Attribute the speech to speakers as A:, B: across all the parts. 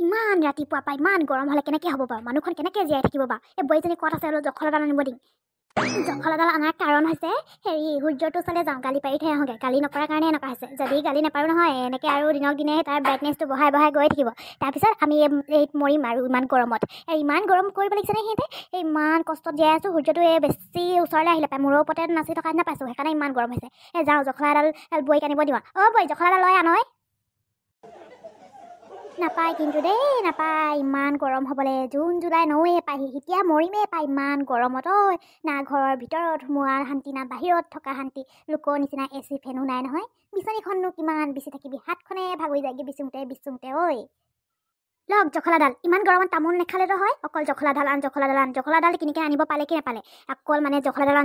A: ইমান ৰাতিপুৱা পাই ইমান গৰম হ'লে কেনেকৈ হ'ব বাৰু মানুহখন কেনেকৈ জীয়াই থাকিব বাৰু এই বোৱাৰীজনী ক'ত আছে অলপ জখলাডাল আনিব দিম জখলাডাল অনাৰ কাৰণ হৈছে সূৰ্যটোৰ ওচৰলৈ যাওঁ গালি পাৰি থৈ আহোঁগৈ গালি নকৰাৰ কাৰণে এনেকুৱা হৈছে যদি গালি নাপাৰোঁ নহয় এনেকৈ আৰু দিনক দিনে তাৰ ব্ৰাইটনেছটো বঢ়াই বঢ়াই গৈ থাকিব তাৰপিছত আমি মৰিম আৰু ইমান গৰমত ইমান গৰম কৰিব লাগিছেনে সিহঁতে ইমান কষ্টত জীয়াই আছোঁ সূৰ্যটো বেছি ওচৰলৈ আহিলে পাই মূৰৰ ওপৰতে নাচি থকা নিচিনা পাইছোঁ সেইকাৰণে ইমান গৰম হৈছে যাওঁ জখলাডাল বোৱাৰীক আনিব দিওঁ বোৱাৰী জখলাডাল লৈ আনয় নাপায় কিন্তু দেই নাপায় ইমান গৰম হ'বলৈ জুন জুলাই নৈয়ে পায়হি এতিয়া মৰিমেই পায় ইমান গৰমত না ঘৰৰ ভিতৰত সোমোৱা শান্তি না বাহিৰত থকা শান্তি লোকৰ নিচিনা AC ফেনো নাই নহয় বিচনীখননো কিমান বিচি থাকিবি হাতখনে ভাগৰি যায়গৈ বিচোঁতে লগ জখলাডাল ইমান গৰমত তামোল নেখালেতো হয় অকল জখলাডাল আন জখলাডাল কিনিকে আনিব পালে কি নাপালে অকল মানে জখলাডাল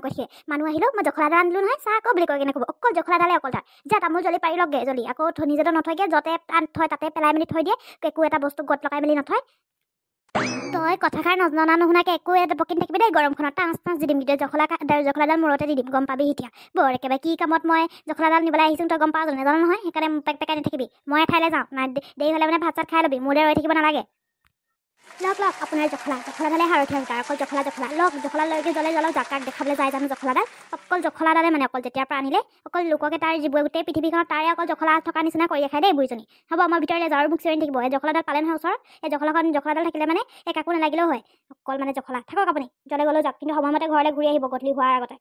A: কৈছে মানুহ আহিলেও মই জখলাডাল আনিলোঁ নহয় চাহ আকৌ বুলি কৈ কেনে ক'ব অকল জখলাডালে অকল তাৰ যা তামোল জ্বলি পাৰি লগে জ্বলি আকৌ নিজেতো নথয়গৈ য'তে থয় তাতে পেলাই মেলি থৈ দিয়ে একো এটা বস্তু গত লগাই মেলি নথয় তই কথাষাৰ নজনা নুশুনাকৈ একো এটা বকিন থাকিবি দেই গৰমখনত টাঁচ দি দিম কিন্তু জখলাডাল মূৰতে দি দিম গম পাবি এতিয়া বৰ একেবাৰে কি কামত মই জখলাডাল নিবলৈ আহিছোঁ তই গম পাওঁ জানো নাজানো নহয় সেইকাৰণে পেকাই নাথাকিবি মই এঠাইলৈ যাওঁ নাই দেৰি হ'লে মানে ভাত চাত খাই ল'বি মোলৈ ৰৈ থাকিব নালাগে লগ আপোনাৰ জখলাডালে সাৰথি তাৰ অকল জখলা লগ জখলালৈকে জ্বলক জাকাক দেখাবলৈ যায় জানো জখলাডাল অকল জখলাডালে মানে অকল যেতিয়াৰ পৰা আনিলে অকল লোককে তাৰ জীৱ গোটেই পৃথিৱীখনত তাৰে অকল জখলা থকা নিচিনা কৰি দেখাই দেই বুঢ়ীজনী হ'ব মই ভিতৰলৈ যাওঁ মোক চিঞৰি থাকিব এই জখলাডাল পালে নহয় ওচৰত এই জখলাডাল থাকিলে মানে কাকো নালাগিলেও হয় অকল মানে জখলা থাকক আপুনি জ্বলে গ'লেও যাওক কিন্তু সময়মতে ঘৰলৈ ঘূৰি আহিব গধূলি হোৱাৰ আগতে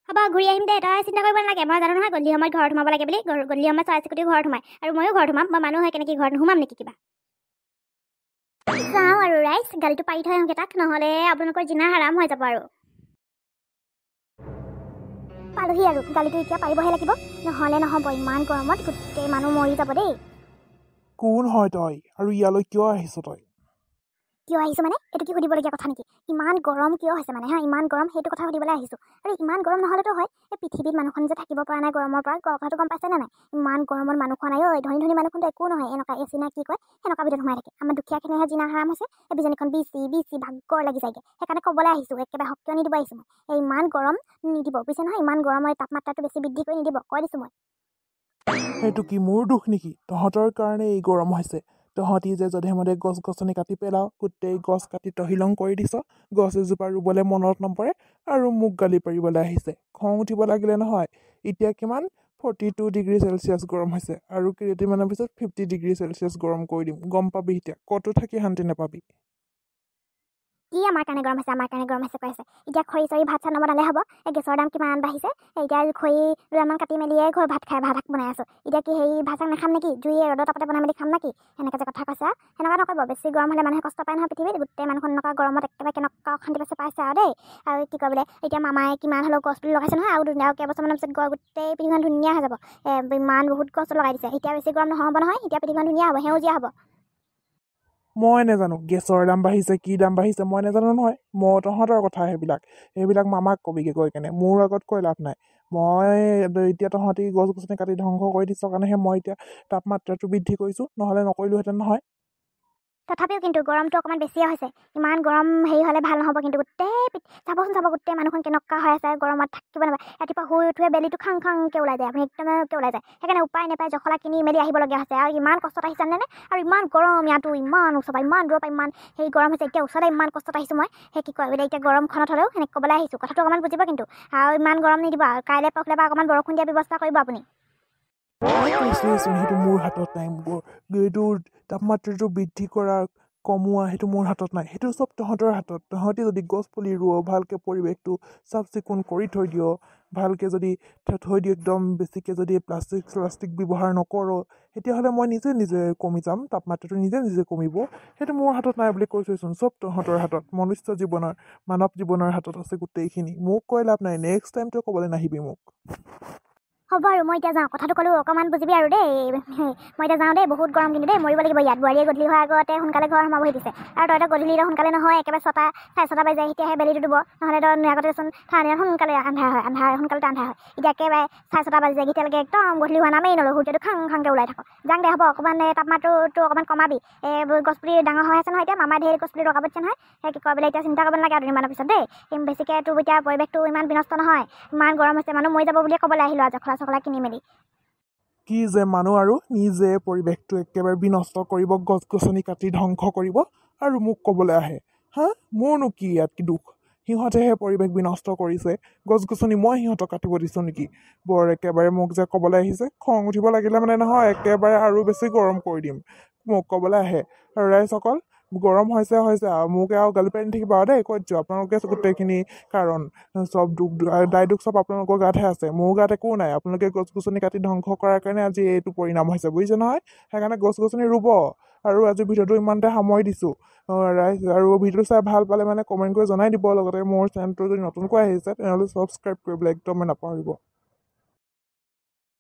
A: হ'ব ঘূৰি আহিম দে তই চিন্তা কৰিব নালাগে মই জানো নহয় গধূলি সময়ত ঘৰত সোমাব লাগে বুলি গধূলি সময়ত চৰাই চিৰিকটি ঘৰত সোমাই আৰু ময়ো ঘৰত সোমাম মই মানুহ হয় কেনেকৈ ঘৰত নোসোমাম নেকি কিবা যাওঁ আৰু ৰাইজ গালিটো পাৰি থৈ আহোঁগৈ তাক নহ'লে আপোনালোকৰ জিনা হাৰাম হৈ যাব আৰু পালোহি আৰু গালিটো এতিয়া পাৰিবহে লাগিব নহ'লে নহ'ব ইমান গৰমত গোটেই মানুহ মৰি যাব দেই
B: কোন হয় তই আৰু ইয়ালৈ কিয় আহিছ তই
A: কিয় আহিছোঁ মানে এইটো কি সুধিবলগীয়া কথা নেকি ইমান গৰম কিয় হৈছে মানে ইমান গৰম সেইটো কথা সুধিবলৈ আহিছোঁ আৰু ইমান গৰম নহ'লেতো হয় এই পৃথিৱীত মানুহখন যে থাকিব পৰা নাই গৰমৰ পৰা কথাটো গম পাইছেনে নাই ইমান গৰমত মানুহখন ধনী মানুহখনতো একো নহয় এনেকুৱা AC না কি কয় সেনেকুৱা ভিতৰত সোমাই থাকে আমাৰ দুখীয়াখিনিহে জিনা হাৰাম হৈছে এই বিজনীখন বিচি ভাগৰ লাগি যায়গৈ সেইকাৰণে ক'বলৈ আহিছোঁ একেবাৰে শক্তি নিদিব আহিছোঁ মই ইমান গৰম নিদিব বুজিছে নহয় ইমান গৰমৰ তাপমাত্ৰাটো বেছি বৃদ্ধি কৰি নিদিব কৈ দিছোঁ মই
B: সেইটো কি মোৰ দুখ নেকি তহঁতৰ কাৰণে এই গৰম হৈছে তহঁতি যে যধে মধে গছ গছনি কাটি পেলাও গোটেই গছ কাটি তহিলং কৰি দিছ গছ এজোপা ৰুবলৈ মনত নপৰে আৰু মোক গালি পাৰিবলৈ আহিছে খং উঠিব লাগিলে নহয় এতিয়া কিমান 42 ডিগ্ৰী চেলচিয়াছ গৰম হৈছে আৰু কেইদিনমানৰ পিছত 50 ডিগ্ৰী চেলচিয়াছ গৰম কৰি দিম গম পাবি এতিয়া ক'তো থাকি শান্তি নাপাবি
A: কি আমাৰ কাৰণে গৰম হৈছে কৈ আছে এতিয়া খৰি চৰি ভাত চাত নবনালে হ'ব এই গেছৰ দাম কিমান বাঢ়িছে এতিয়া খৰি দুটামান কাটি মেলিয়ে ঘৰ ভাত বনাই আছোঁ এতিয়া কি ভাত চাত নাখাম নেকি জুইয়ে ৰ'দৰ তাপতে বনাই মেলি খাম নেকি সেনেকৈ যে কথা কৈছে সেনেকুৱা নকৰিব বেছি গৰম হ'লে মানুহে কষ্ট পায় নহয় পৃথিৱীত গোটেই মানুহখন এনেকুৱা গৰমত একেবাৰে কেনেকুৱা অশান্তি পাইছে আৰু দেই আৰু কি কয় বোলে এতিয়া মামাই কিমান হ'লেও গছ পুলি লগাইছে নহয় আৰু কেইবছৰমানৰ পিছত গোটেই পৃথিৱীখন ধুনীয়া হৈ যাব ইমান বহুত গছ লগাই দিছে এতিয়া বেছি গৰম নহ'ব নহয় এতিয়া পৃথিৱীখন ধুনীয়া হ'ব সেউজীয়া হ'ব
B: মই নাজানো গেছৰ দাম বাঢ়িছে কি দাম বাঢ়িছে মই নাজানো নহয় মই তহঁতৰ কথা সেইবিলাক মামাক কবিগৈ কৈ কেনে মোৰ আগত কৈ লাভ নাই মই এতিয়া তহঁতি গছ গছনি কাটি ধ্বংস কৰি দিছ কাৰণেহে মই এতিয়া তাপমাত্ৰাটো বৃদ্ধি কৰিছোঁ নহ'লে নকৰিলোহেঁতেন নহয়
A: তথাপিও কিন্তু গৰমটো অকণমান বেছিয়ে হৈছে ইমান গৰম হ'লে ভাল নহ'ব কিন্তু চাব গোটেই মানুহখন কেনেকুৱা হৈ আছে গৰমত থাকিব নাপায় ৰাতিপুৱা শুই উঠোৱে বেলিটো খাংকৈ ওলাই যায় আপুনি একদমকৈ ওলাই যায় সেইকাৰণে উপায় নাপায় জখলা কিনি মেলি আহিবলগীয়া হৈছে আৰু ইমান কষ্টত আহিছে নে আৰু ইমান গৰম ইয়াতো ইমান ওচৰ পৰা ইমান দূৰৰ পৰা ইমান গৰম হৈছে এতিয়া ওচৰতে ইমান কষ্টত আহিছোঁ মই কি কয় বোলে এতিয়া গৰমখনত হ'লেও সেনেকৈ ক'বলৈ আহিছোঁ কথাটো অকণমান বুজিব কিন্তু আৰু ইমান গৰম নিদিব আৰু কাইলৈ পৰহিলৈ পৰা অকণমান বৰষুণ দিয়াৰ ব্যৱস্থা কৰিব আপুনি
B: সেইটো মোৰ হাতত নাই এইটো তাপমাত্ৰাটো বৃদ্ধি কৰা কমোৱা সেইটো মোৰ হাতত নাই সেইটো চব তহঁতৰ হাতত তহঁতি যদি গছ পুলি ৰুৱ ভালকৈ পৰিৱেশটো চাফ চিকুণ কৰি থৈ দিয় ভালকৈ যদি থৈ দিয় একদম বেছিকৈ যদি প্লাষ্টিক ব্যৱহাৰ নকৰ তেতিয়াহ'লে মই নিজে কমি যাম তাপমাত্ৰাটো নিজে কমিব সেইটো মোৰ হাতত নাই বুলি কৈছোঁচোন চব তহঁতৰ হাতত মানৱ জীৱনৰ হাতত আছে গোটেইখিনি মোক কৈ লাভ নাই নেক্সট টাইম তই ক'বলৈ নাহিবি মোক
A: হ'ব আৰু মই এতিয়া যাওঁ কথাটো ক'লোঁ অকণমান বুজিবি আৰু দেই মই এতিয়া যাওঁ দেই বহুত গৰম কিন্তু দেই মৰিব লাগিব ইয়াত বোৱাৰীয়ে গধূলি হোৱাৰ আগতে সোনকালে ঘৰ সোমাবহি দিছে আৰু তই গধূলি সোনকালে নহয় একেবাৰে 6টা 6:30 বাজি যায় তেতিয়াহে বেলিটো দিব নহ'লে তই আগতেচোন ঠাণ্ডা সোনকালে আন্ধাৰ হয় সোনকালে আন্ধাৰ হয় এতিয়া একেবাৰে 6:30 বাজি যায় এতিয়ালৈকে একদম গধূলি হোৱা নামেই নলওঁ সূৰ্যটো খাংকৈ ওলাই থাকক যাং দে হ'ব অকণমান তাপমাত্ৰাটো অকণমান কমাবি গছপুলি ডাঙৰ হৈ আছে নহয় এতিয়া মামাই ঢেৰ গছপুলি লগাব দিছে নহয় কি কয় বোলে এতিয়া চিন্তা কৰিব নালাগে আৰু দুদিনমানৰ পিছত দেই বেছিকৈ তোৰ এতিয়া পৰিৱেশটো ইমান বিনষ্ট নহয় ইমান গৰম হৈছে মানুহ মৰি যাব বুলিয়ে ক'বলৈ আহিলোঁ আৰু জখলা চখলা কিনি মেলি
B: কি যে মানুহ আৰু নিজে পৰিৱেশটো একেবাৰে বিনষ্ট কৰিব, গছ গছনি কাটি ধ্বংস কৰিব আৰু মোক ক'বলৈ আহে। হা, মোৰনো কি ইয়াত কি দুখ? সিহঁতেহে পৰিৱেশ বিনষ্ট কৰিছে, গছ গছনি মই সিহঁতক কাটিব দিছোঁ নেকি? বৰ একেবাৰে মোক যে ক'বলৈ আহিছে, খং উঠিব লাগিলে মানে নহয়, একেবাৰে আৰু বেছি গৰম কৰি দিম। মোক ক'বলৈ আহে আৰু ৰাইজসকল গৰম হৈছে আৰু মোক আৰু গালি পাৰি নাথাকিব আৰু দেই, কৈ দিছোঁ আপোনালোকে গোটেইখিনি কাৰণ চব দায় দুখ চব আপোনালোকৰ গাতহে আছে, মোৰ গাত একো নাই। আপোনালোকে গছ গছনি কাটি ধ্বংস কৰাৰ কাৰণে আজি এইটো পৰিণাম হৈছে, বুজিছে নহয়? সেইকাৰণে গছ গছনি ৰুব। আৰু আজি ভিডিঅ'টো ইমানতে সামৰি দিছোঁ। ৰাইজ আৰু ভিডিঅ'টো চাই ভাল পালে মানে কমেণ্ট কৰি জনাই দিব। লগতে মোৰ চেনেলটো যদি নতুনকৈ আহিছে তেনেহ'লে ছাবস্ক্ৰাইব কৰিবলৈ একদমেই নাপাহৰিব।